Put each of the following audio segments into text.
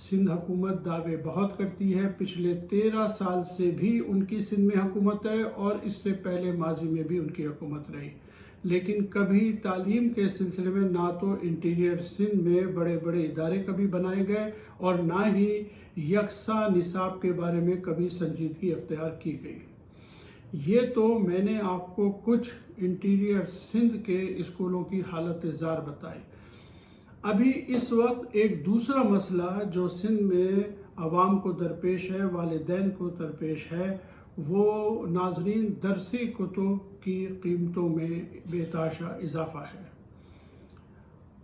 سندھ حکومت دعوے بہت کرتی ہے، پچھلے 13 سال سے بھی ان کی سندھ میں حکومت ہے اور اس سے پہلے ماضی میں بھی ان کی حکومت رہی، لیکن کبھی تعلیم کے سلسلے میں نہ تو انٹیریئر سندھ میں بڑے بڑے ادارے کبھی بنائے گئے اور نہ ہی یکساں نصاب کے بارے میں کبھی سنجیدگی اختیار کی گئی۔ یہ تو میں نے آپ کو کچھ انٹیریئر سندھ کے اسکولوں کی حالت زار بتائی۔ ابھی اس وقت ایک دوسرا مسئلہ جو سندھ میں عوام کو درپیش ہے، والدین کو درپیش ہے، وہ ناظرین درسی کتب کی قیمتوں میں بے تحاشا اضافہ ہے۔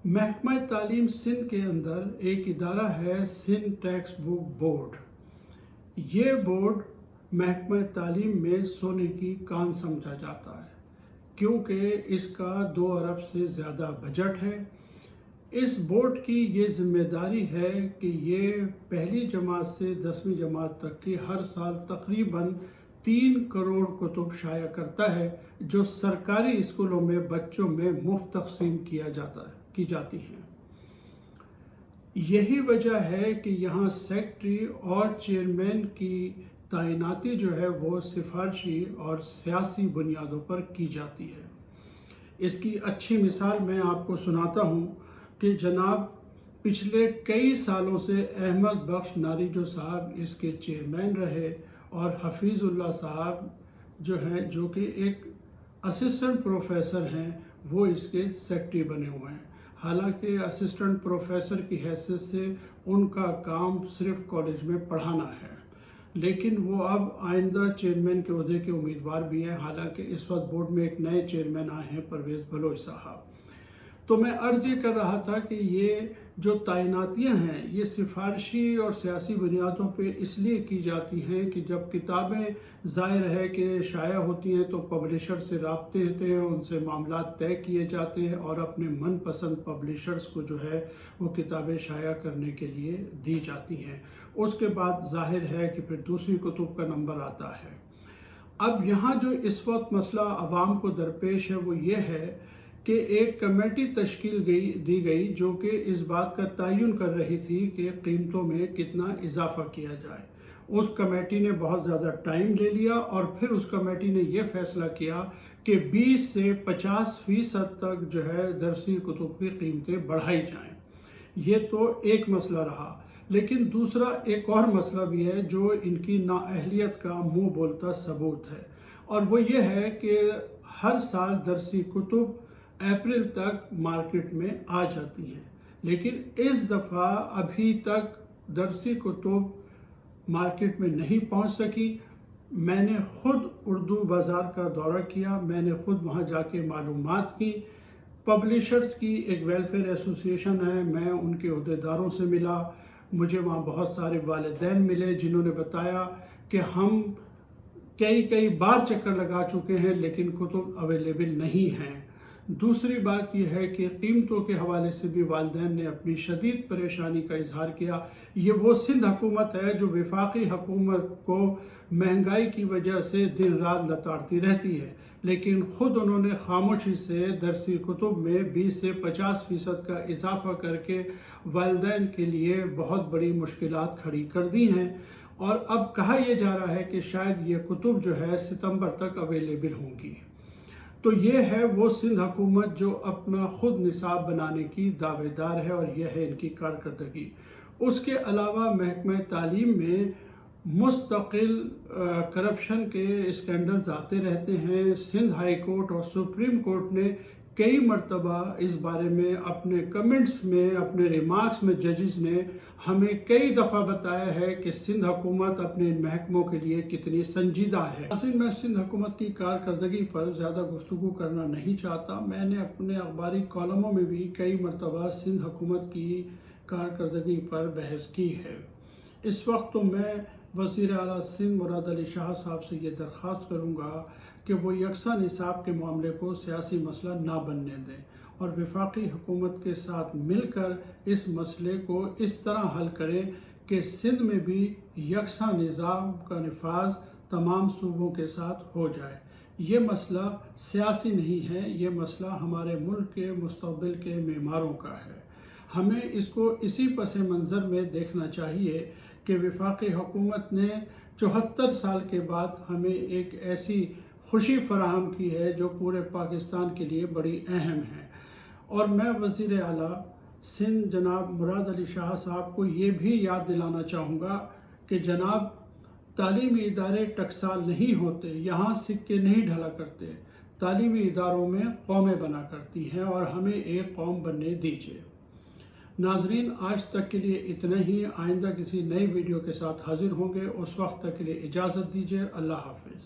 محکمہ تعلیم سندھ کے اندر ایک ادارہ ہے سندھ ٹیکسٹ بک بورڈ۔ یہ بورڈ محکمہ تعلیم میں سونے کی کان سمجھا جاتا ہے کیونکہ اس کا 2 ارب سے زیادہ بجٹ ہے۔ اس بورڈ کی یہ ذمہ داری ہے کہ یہ پہلی جماعت سے 10ویں جماعت تک کی ہر سال تقریباً 3 کروڑ کتب شائع کرتا ہے جو سرکاری اسکولوں میں بچوں میں مفت تقسیم کی جاتی ہیں۔ یہی وجہ ہے کہ یہاں سیکرٹری اور چیئرمین کی تعیناتی جو ہے وہ سفارشی اور سیاسی بنیادوں پر کی جاتی ہے۔ اس کی اچھی مثال میں آپ کو سناتا ہوں کہ جناب پچھلے کئی سالوں سے احمد بخش ناریجو صاحب اس کے چیئرمین رہے اور حفیظ اللہ صاحب جو کہ ایک اسسٹنٹ پروفیسر ہیں، وہ اس کے سیکرٹری بنے ہوئے ہیں۔ حالانکہ اسسٹنٹ پروفیسر کی حیثیت سے ان کا کام صرف کالج میں پڑھانا ہے، لیکن وہ اب آئندہ چیئرمین کے عہدے کے امیدوار بھی ہیں، حالانکہ اس وقت بورڈ میں ایک نئے چیئرمین آئے ہیں، پرویز بلوچ صاحب۔ تو میں عرض یہ کر رہا تھا کہ یہ جو تعیناتیاں ہیں یہ سفارشی اور سیاسی بنیادوں پہ اس لیے کی جاتی ہیں کہ جب کتابیں ظاہر ہے کہ شائع ہوتی ہیں تو پبلشر سے رابطے ہوتے ہیں، ان سے معاملات طے کیے جاتے ہیں اور اپنے من پسند پبلشرز کو جو ہے وہ کتابیں شائع کرنے کے لیے دی جاتی ہیں۔ اس کے بعد ظاہر ہے کہ پھر دوسری کتب کا نمبر آتا ہے۔ اب یہاں جو اس وقت مسئلہ عوام کو درپیش ہے وہ یہ ہے کہ ایک کمیٹی تشکیل دی گئی جو کہ اس بات کا تعین کر رہی تھی کہ قیمتوں میں کتنا اضافہ کیا جائے۔ اس کمیٹی نے بہت زیادہ ٹائم لے لیا اور پھر اس کمیٹی نے یہ فیصلہ کیا کہ 20 سے 50% تک جو ہے درسی کتب کی قیمتیں بڑھائی جائیں۔ یہ تو ایک مسئلہ رہا، لیکن دوسرا ایک اور مسئلہ بھی ہے جو ان کی نااہلیت کا منہ بولتا ثبوت ہے، اور وہ یہ ہے کہ ہر سال درسی کتب اپریل تک مارکیٹ میں آ جاتی ہیں، لیکن اس دفعہ ابھی تک درسی کتب مارکیٹ میں نہیں پہنچ سکی۔ میں نے خود اردو بازار کا دورہ کیا، میں نے خود وہاں جا کے معلومات کی۔ پبلشرز کی ایک ویلفیئر ایسوسی ایشن ہے، میں ان کے عہدیداروں سے ملا، مجھے وہاں بہت سارے والدین ملے جنہوں نے بتایا کہ ہم کئی بار چکر لگا چکے ہیں لیکن کتب اویلیبل نہیں ہیں۔ دوسری بات یہ ہے کہ قیمتوں کے حوالے سے بھی والدین نے اپنی شدید پریشانی کا اظہار کیا۔ یہ وہ سندھ حکومت ہے جو وفاقی حکومت کو مہنگائی کی وجہ سے دن رات لتاڑتی رہتی ہے، لیکن خود انہوں نے خاموشی سے درسی کتب میں 20 سے 50% کا اضافہ کر کے والدین کے لیے بہت بڑی مشکلات کھڑی کر دی ہیں، اور اب کہا یہ جا رہا ہے کہ شاید یہ کتب جو ہے ستمبر تک اویلیبل ہوں گی۔ تو یہ ہے وہ سندھ حکومت جو اپنا خود نصاب بنانے کی دعوے دار ہے، اور یہ ہے ان کی کارکردگی۔ اس کے علاوہ محکمہ تعلیم میں مستقل کرپشن کے اسکینڈلز آتے رہتے ہیں۔ سندھ ہائی کورٹ اور سپریم کورٹ نے کئی مرتبہ اس بارے میں اپنے کمنٹس میں، اپنے ریمارکس میں ججز نے ہمیں کئی دفعہ بتایا ہے کہ سندھ حکومت اپنے محکموں کے لیے کتنی سنجیدہ ہے۔ میں سندھ حکومت کی کارکردگی پر زیادہ گفتگو کرنا نہیں چاہتا۔ میں نے اپنے اخباری کالموں میں بھی کئی مرتبہ سندھ حکومت کی کارکردگی پر بحث کی ہے۔ اس وقت تو میں وزیر اعلیٰ سندھ مراد علی شاہ صاحب سے یہ درخواست کروں گا کہ وہ یکساں نصاب کے معاملے کو سیاسی مسئلہ نہ بننے دیں اور وفاقی حکومت کے ساتھ مل کر اس مسئلے کو اس طرح حل کریں کہ سندھ میں بھی یکساں نظام کا نفاذ تمام صوبوں کے ساتھ ہو جائے۔ یہ مسئلہ سیاسی نہیں ہے، یہ مسئلہ ہمارے ملک کے مستقبل کے معماروں کا ہے۔ ہمیں اس کو اسی پس منظر میں دیکھنا چاہیے کہ وفاقی حکومت نے 74 سال کے بعد ہمیں ایک ایسی خوشی فراہم کی ہے جو پورے پاکستان کے لیے بڑی اہم ہے۔ اور میں وزیر اعلیٰ سندھ جناب مراد علی شاہ صاحب کو یہ بھی یاد دلانا چاہوں گا کہ جناب تعلیمی ادارے ٹکسال نہیں ہوتے، یہاں سکے نہیں ڈھلا کرتے، تعلیمی اداروں میں قومیں بنا کرتی ہیں اور ہمیں ایک قوم بننے دیجیے۔ ناظرین، آج تک کے لیے اتنا ہی، آئندہ کسی نئی ویڈیو کے ساتھ حاضر ہوں گے، اس وقت تک کے لیے اجازت دیجیے۔ اللہ حافظ۔